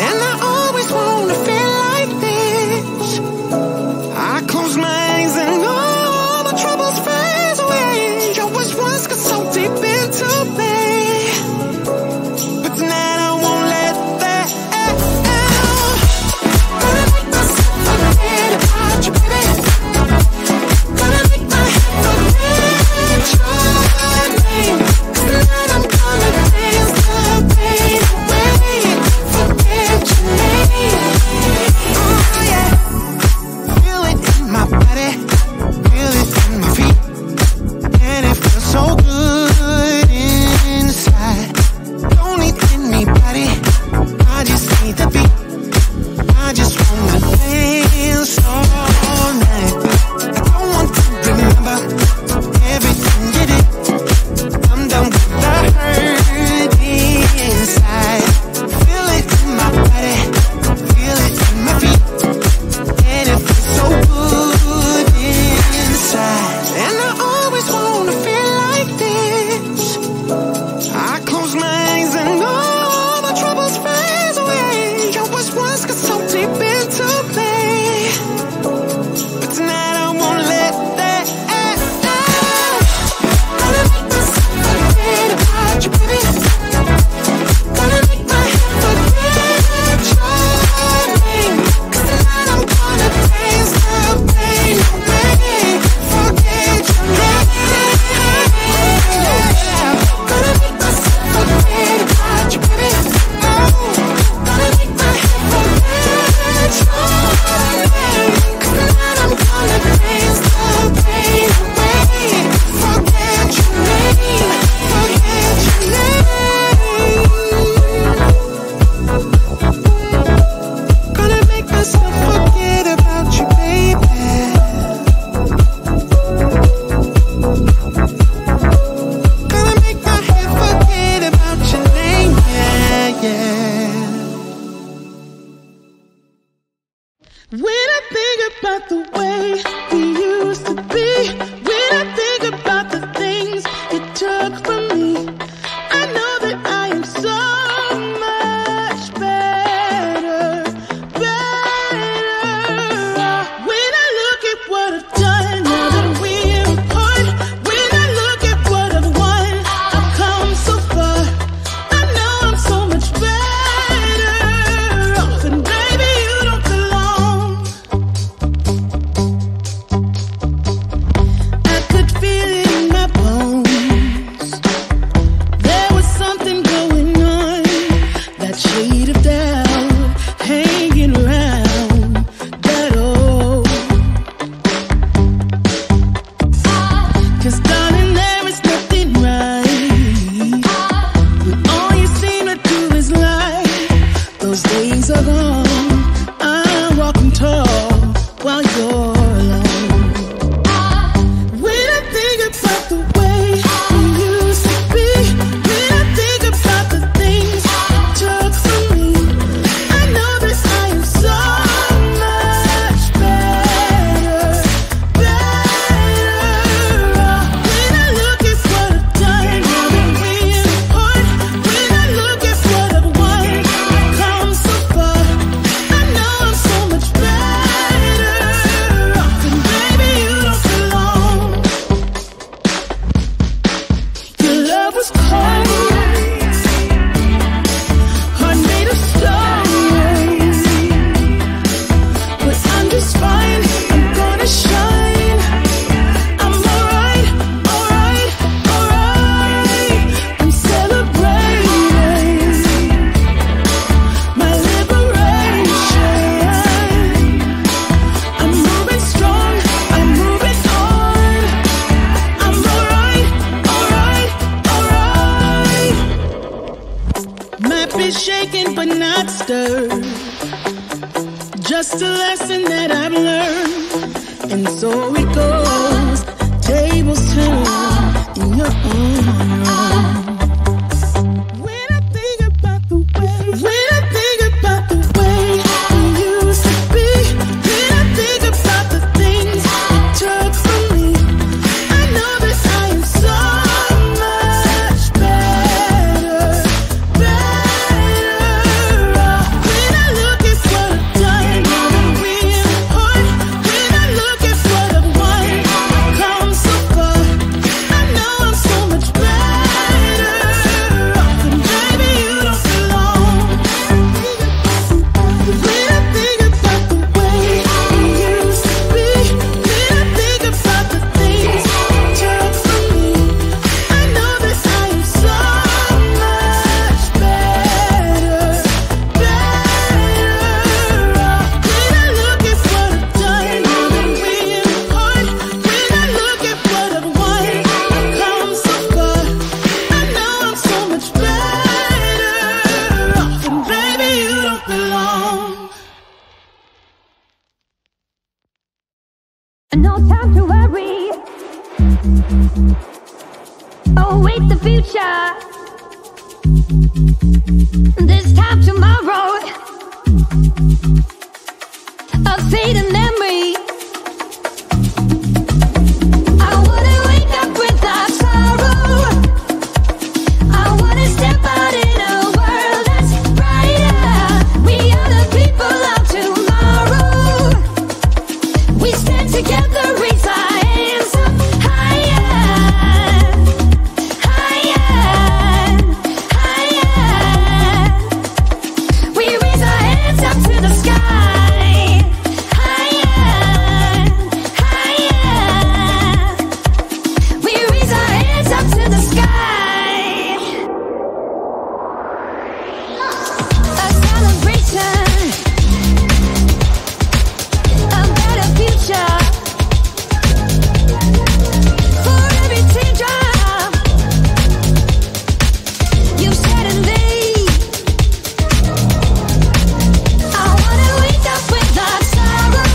And chapter, just a lesson that I've learned, and so it goes. Tables turn in your own. No time to worry. Oh, wait, the future. This time tomorrow. A fading memory. I wanna wake up without sorrow. I wanna step out in a world that's brighter. We are the people of tomorrow. We stand together, raise our hands up higher, higher, higher. We raise our hands up to the sky, higher, higher. We raise our hands up to the sky. A celebration, a better future. For every teardrop you shed in me, I wanna wake up without sorrow.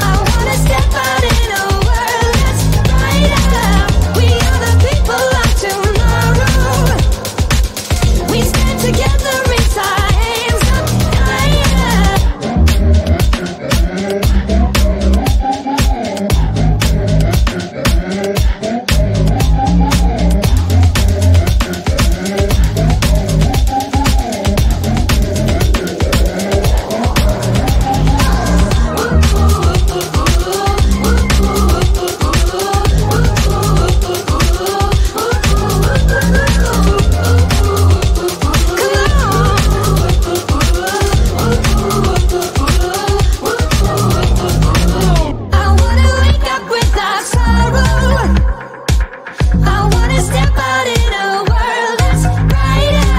I wanna step out in a world that's brighter. We are the people of tomorrow. We stand together, raise our hands up higher. I wanna wake up without sorrow. I wanna step out in a world that's brighter.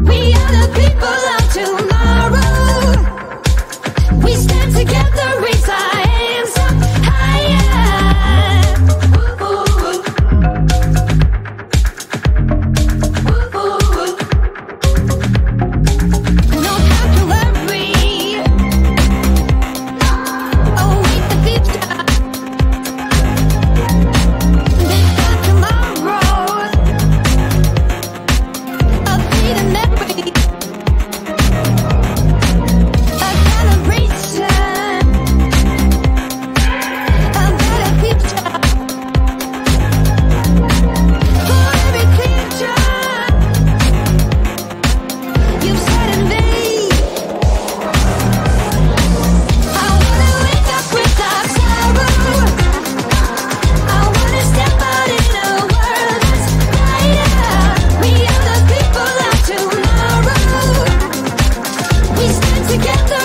We are the people of tomorrow. We stand together, raise our hands up higher. No time to worry. Oh, wait, the future. This time tomorrow. A fading memory. A celebration. A better future. For every teardrop you've shed in me, I wanna wake up without sorrow. I wanna step out in a world that's brighter. We are the people of tomorrow. We stand together,